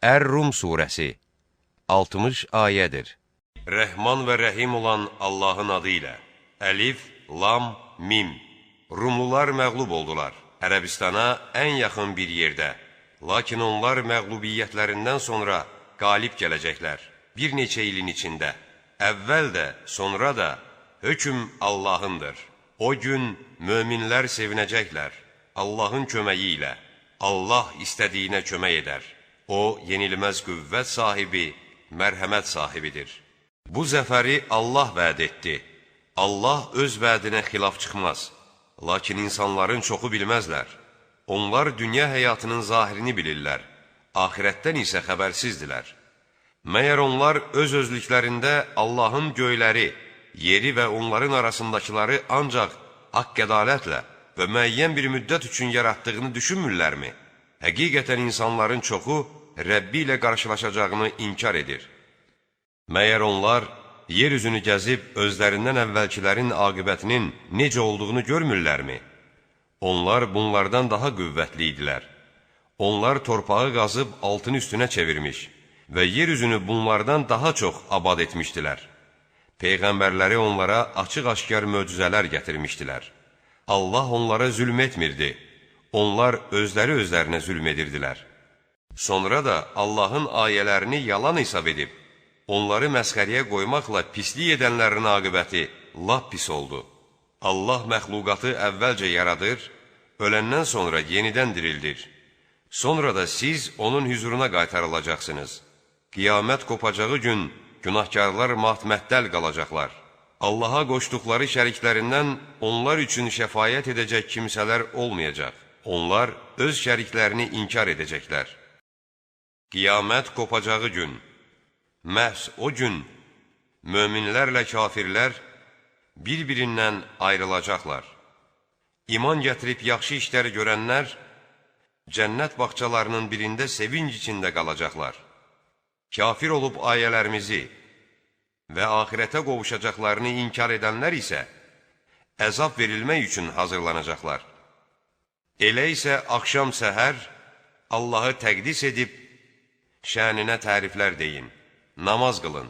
Ər-Rum surəsi 60 ayədir. Rəhman və Rəhim olan Allahın adı ilə. Əlif, Lam, Mim. Rumlular məğlub oldular. Ərəbistana ən yaxın bir yerdə. Lakin onlar məğlubiyyətlərindən sonra qalib gələcəklər. Bir neçə ilin içində. Əvvəl də, sonra da hökm Allahındır. O gün möminlər sevinəcəklər. Allahın köməyi ilə. Allah istədiyinə kömək edər. O, yenilməz qüvvət sahibi, mərhəmət sahibidir. Bu zəfəri Allah vəd etdi. Allah öz vədinə xilaf çıxmaz. Lakin insanların çoxu bilməzlər. Onlar dünya həyatının zahirini bilirlər. Ahirətdən isə xəbərsizdilər. Məyər onlar öz-özlüklərində Allahın göyləri, yeri və onların arasındakıları ancaq haqq ədalətlə və müəyyən bir müddət üçün yaratdığını düşünmürlərmi? Həqiqətən insanların çoxu Rəbbi ilə qarşılaşacağını inkar edir. Məyər onlar yer üzünü gəzib özlərindən əvvəlkilərin aqibətinin necə olduğunu görmürlərmi? Onlar bunlardan daha qüvvətli idilər. Onlar torpağı qazıb altın üstünə çevirmiş və yer üzünü bunlardan daha çox abad etmişdilər. Peyğəmbərləri onlara açıq-aşkar möcüzələr gətirmişdilər. Allah onlara zülm etmirdi. Onlar özləri özlərinə zülm edirdilər. Sonra da Allahın ayələrini yalan hesab edib, onları məsxəriyə qoymaqla pislik edənlərin aqibəti lap pis oldu. Allah məxluqatı əvvəlcə yaradır, öləndən sonra yenidən dirildir. Sonra da siz onun hüzuruna qaytarılacaqsınız. Qiyamət qopacağı gün günahkarlar matməttəl qalacaqlar. Allaha qoşduqları şəriklərindən onlar üçün şəfayət edəcək kimsələr olmayacaq. Onlar öz şəriklərini inkar edəcəklər. Qiyamət qopacağı gün, məhz o gün möminlərlə kafirlər bir-birindən ayrılacaqlar. İman gətirib yaxşı işlər görənlər cənnət bağçalarının birində sevinc içində qalacaqlar. Kafir olub ayələrimizi və axirətə qovuşacaqlarını inkar edənlər isə əzab verilmək üçün hazırlanacaqlar. Elə isə axşam səhər Allahı təqdis edib şəninə təriflər deyin, namaz qılın.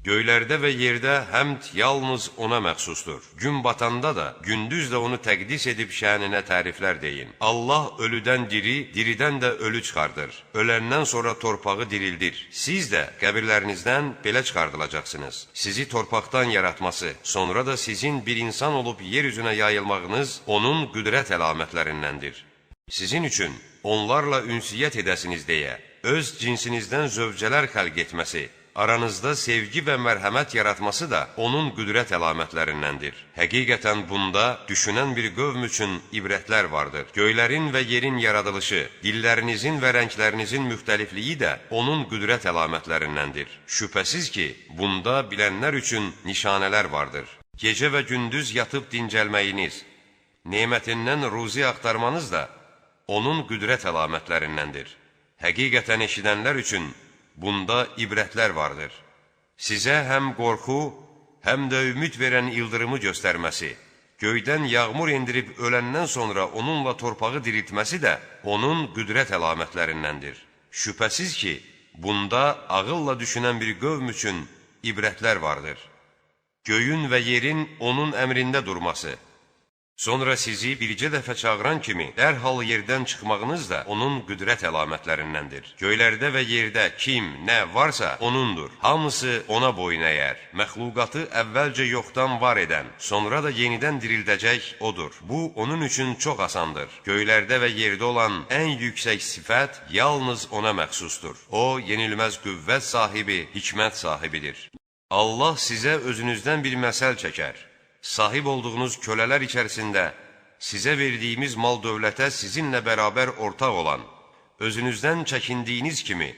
Göylərdə və yerdə həmd yalnız ona məxsusdur. Gün batanda da, gündüz də onu təqdis edib şəninə təriflər deyin. Allah ölüdən diri, diridən də ölü çıxardır. Öləndən sonra torpağı dirildir. Siz də qəbirlərinizdən belə çıxardılacaqsınız. Sizi torpaqdan yaratması, sonra da sizin bir insan olub yer üzünə yayılmağınız onun qüdrət əlamətlərindəndir. Sizin üçün onlarla ünsiyyət edəsiniz deyə, öz cinsinizdən zövcələr xəlq etməsi, aranızda sevgi və mərhəmət yaratması da onun qüdrət əlamətlərindəndir. Həqiqətən bunda düşünən bir qövm üçün ibrətlər vardır. Göylərin və yerin yaradılışı, dillərinizin və rənglərinizin müxtəlifliyi də onun qüdrət əlamətlərindəndir. Şübhəsiz ki, bunda bilənlər üçün nişanələr vardır. Gecə və gündüz yatıb dincəlməyiniz, nemətindən ruzi axtarmanız da onun qüdrət əlamətlərindəndir. Həqiqətən eşidənlər üçün bunda ibrətlər vardır. Sizə həm qorxu, həm də ümid verən ildırımı göstərməsi, göydən yağmur indirib öləndən sonra onunla torpağı diriltməsi də onun qüdrət əlamətlərindəndir. Şübhəsiz ki, bunda ağılla düşünən bir qövm üçün ibrətlər vardır. Göyün və yerin onun əmrində durması, sonra sizi bircə dəfə çağıran kimi dərhal yerdən çıxmağınız da onun qüdrət əlamətlərindəndir. Göylərdə və yerdə kim, nə varsa onundur. Hamısı ona boyun əyər. Məxluqatı əvvəlcə yoxdan var edən, sonra da yenidən dirildəcək odur. Bu, onun üçün çox asandır. Göylərdə və yerdə olan ən yüksək sifət yalnız ona məxsusdur. O, yenilməz qüvvət sahibi, hikmət sahibidir. Allah sizə özünüzdən bir məsəl çəkər. Sahib olduğunuz kölələr içərisində sizə verdiyimiz mal-dövlətə sizinlə bərabər ortaq olan, özünüzdən çəkindiyiniz kimi,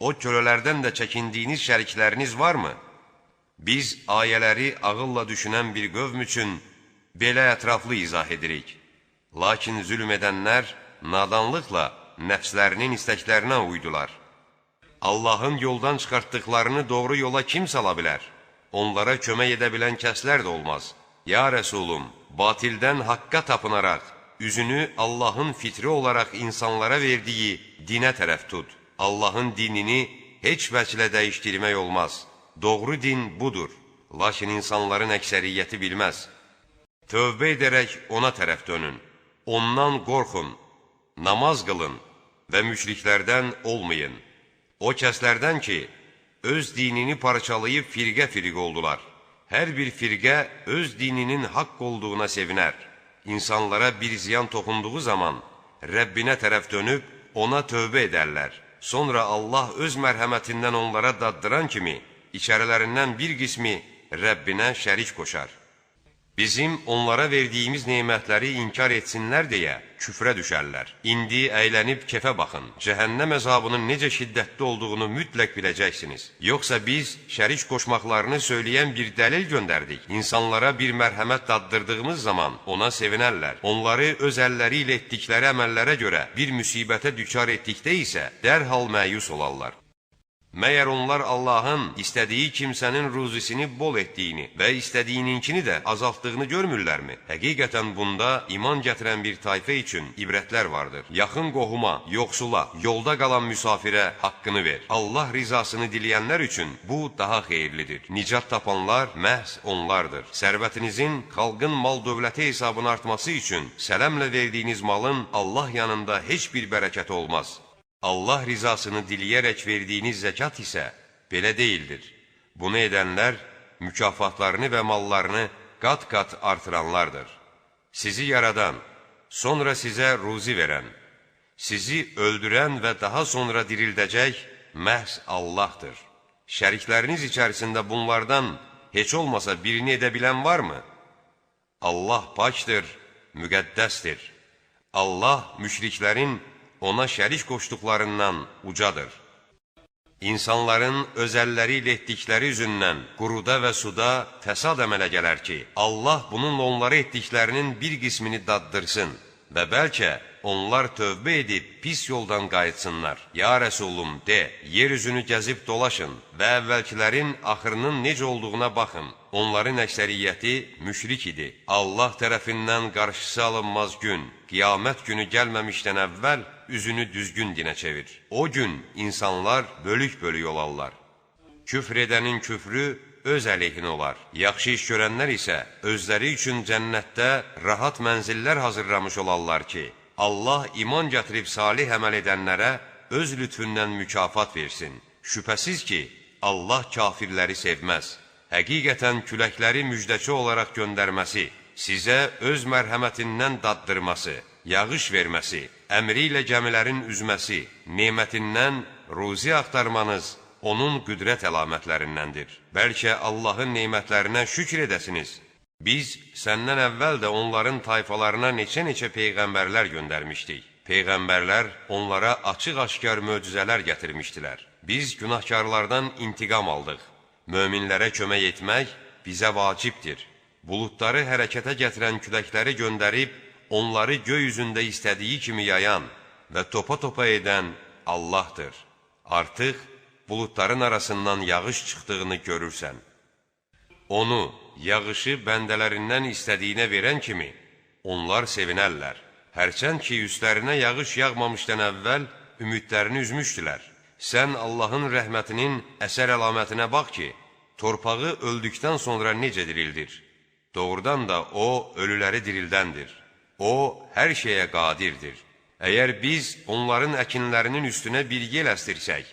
o kölələrdən də çəkindiyiniz şərikləriniz varmı? Biz ayələri ağılla düşünən bir qövm üçün belə ətraflı izah edirik. Lakin zülm edənlər nadanlıqla nəfslərinin istəklərinə uydular. Allahın yoldan çıxartdıqlarını doğru yola kim sala bilər? Onlara kömək edə bilən kəslər də olmaz. Ya Rəsulum, batildən haqqa tapınaraq, üzünü Allahın fitri olaraq insanlara verdiyi dinə tərəf tut. Allahın dinini heç vəclə dəyişdirmək olmaz. Doğru din budur. Lakin insanların əksəriyyəti bilməz. Tövbə edərək ona tərəf dönün. Ondan qorxun, namaz qılın və müşriklərdən olmayın. O kəslərdən ki, öz dinini parçalayıb firqə-firqə oldular. Hər bir firqə öz dininin haqq olduğuna sevinər. İnsanlara bir ziyan toxunduğu zaman Rəbbinə tərəf dönüb ona tövbə edərlər. Sonra Allah öz mərhəmətindən onlara daddıran kimi, içərilərindən bir qismi Rəbbinə şərik qoşar. Bizim onlara verdiyimiz nemətləri inkar etsinlər deyə küfrə düşərlər. İndi əylənib kefə baxın. Cəhənnəm əzabının necə şiddətli olduğunu mütləq biləcəksiniz. Yoxsa biz şərik qoşmaqlarını söyləyən bir dəlil göndərdik. İnsanlara bir mərhəmət daddırdığımız zaman ona sevinərlər. Onları öz əlləri ilə etdikləri əməllərə görə bir müsibətə düçar etdikdə isə dərhal məyus olarlar. Məyər onlar Allahın istədiyi kimsənin ruzisini bol etdiyini və istədiyininkini də azaltdığını görmürlərmi? Həqiqətən bunda iman gətirən bir tayfə üçün ibrətlər vardır. Yaxın qohuma, yoxsula, yolda qalan müsafirə haqqını ver. Allah rizasını diləyənlər üçün bu daha xeyirlidir. Nicat tapanlar məhz onlardır. Sərvətinizin xalqın mal-dövləti hesabını artması üçün sələmlə verdiyiniz malın Allah yanında heç bir bərəkəti olmaz. Allah rizasını diləyərək verdiyiniz zəkat isə belə deyildir. Bunu edənlər mükafatlarını və mallarını qat-qat artıranlardır. Sizi yaradan, sonra sizə ruzi verən, sizi öldürən və daha sonra dirildəcək məhz Allahdır. Şərikləriniz içərisində bunlardan heç olmasa birini edə bilən varmı? Allah pakdır, müqəddəsdir. Allah müşriklərin ona şərik qoşduqlarından ucadır. İnsanların öz əlləri ilə etdikləri üzündən quruda və suda fəsad əmələ gələr ki, Allah bununla onlara etdiklərinin bir qismini daddırsın və bəlkə onlar tövbə edib pis yoldan qayıtsınlar. Ya Rəsulum, de, yer üzünü gəzib dolaşın və əvvəlkilərin axırının necə olduğuna baxın. Onların əksəriyyəti müşrik idi. Allah tərəfindən qarşısı alınmaz gün, qiyamət günü gəlməmişdən əvvəl üzünü düzgün dinə çevir. O gün insanlar bölük-bölük olarlar. Küfr edənin küfrü öz əleyhinə olar. Yaxşı iş görənlər isə özləri üçün cənnətdə rahat mənzillər hazırlamış olarlar ki, Allah iman gətirib salih əməl edənlərə öz lütfündən mükafat versin. Şübhəsiz ki, Allah kafirləri sevməz. Həqiqətən küləkləri müjdəçi olaraq göndərməsi, sizə öz mərhəmətindən daddırması, yağış verməsi, əmri ilə gəmilərin üzməsi, nemətindən ruzi axtarmanız onun qüdrət əlamətlərindəndir. Bəlkə Allahın nemətlərinə şükr edəsiniz. Biz səndən əvvəl də onların tayfalarına neçə-neçə peyğəmbərlər göndərmişdik. Peyğəmbərlər onlara açıq-aşkar möcüzələr gətirmişdilər. Biz günahkarlardan intiqam aldıq. Möminlərə kömək etmək bizə vacibdir. Buludları hərəkətə gətirən küləkləri göndərib, onları göy üzündə istədiyi kimi yayan və topa-topa edən Allahdır. Artıq buludların arasından yağış çıxdığını görürsən. Onu, yağışı bəndələrindən istədiyinə verən kimi, onlar sevinərlər. Hərçənd ki, üstlərinə yağış yağmamışdan əvvəl ümidlərini üzmüşdülər. Sən Allahın rəhmətinin əsər əlamətinə bax ki, torpağı öldükdən sonra necə dirildir? Doğrudan da O, ölüləri dirildəndir. O, hər şeyə qadirdir. Əgər biz onların əkinlərinin üstünə bir yel əstirsək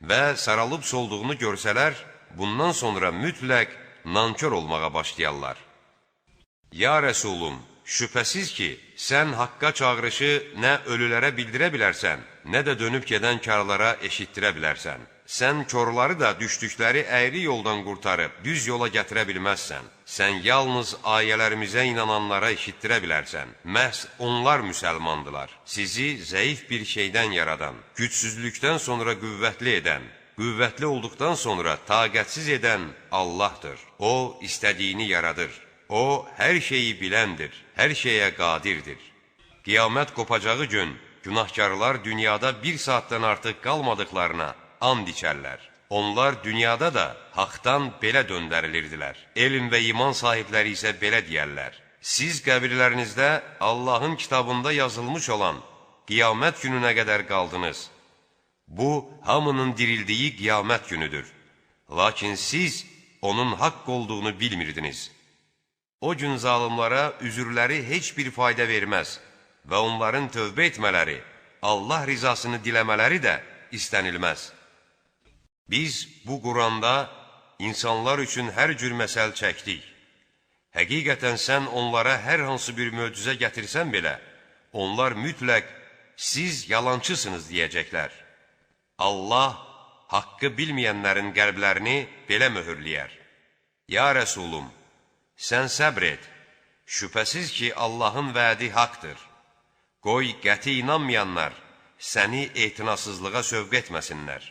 və saralıb solduğunu görsələr, bundan sonra mütləq nankör olmağa başlayarlar. Ya Rəsulum, şübhəsiz ki, sən haqqa çağırışı nə ölülərə bildirə bilərsən, nə də dönüb gedən karlara eşitdirə bilərsən. Sən korları da düşdükləri əyri yoldan qurtarıb düz yola gətirə bilməzsən. Sən yalnız ayələrimizə inananlara eşitdirə bilərsən. Məhz onlar müsəlmandılar. Sizi zəif bir şeydən yaradan, gücsüzlükdən sonra qüvvətli edən, qüvvətli olduqdan sonra taqətsiz edən Allahdır. O, istədiyini yaradır. O, hər şeyi biləndir, hər şeyə qadirdir. Qiyamət qopacağı gün, günahkarlar dünyada bir saatdən artıq qalmadıqlarına and içərlər. Onlar dünyada da haqdan belə döndərilirdilər. Elm və iman sahibləri isə belə deyərlər. Siz qəbirlərinizdə Allahın kitabında yazılmış olan qiyamət gününə qədər qaldınız. Bu, hamının dirildiyi qiyamət günüdür. Lakin siz onun haqq olduğunu bilmirdiniz. O gün zalimlara üzürləri heç bir fayda verməz və onların tövbə etmələri, Allah rizasını diləmələri də istənilməz. Biz bu Quranda insanlar üçün hər cür məsəl çəkdik. Həqiqətən sən onlara hər hansı bir möcüzə gətirsən belə, onlar mütləq siz yalancısınız deyəcəklər. Allah haqqı bilməyənlərin qəlblərini belə möhürləyər. Ya Rəsulum, sən səbr et, şübhəsiz ki, Allahın vədi haqdır. Qoy qəti inanmayanlar səni etinasızlığa sövq etməsinlər.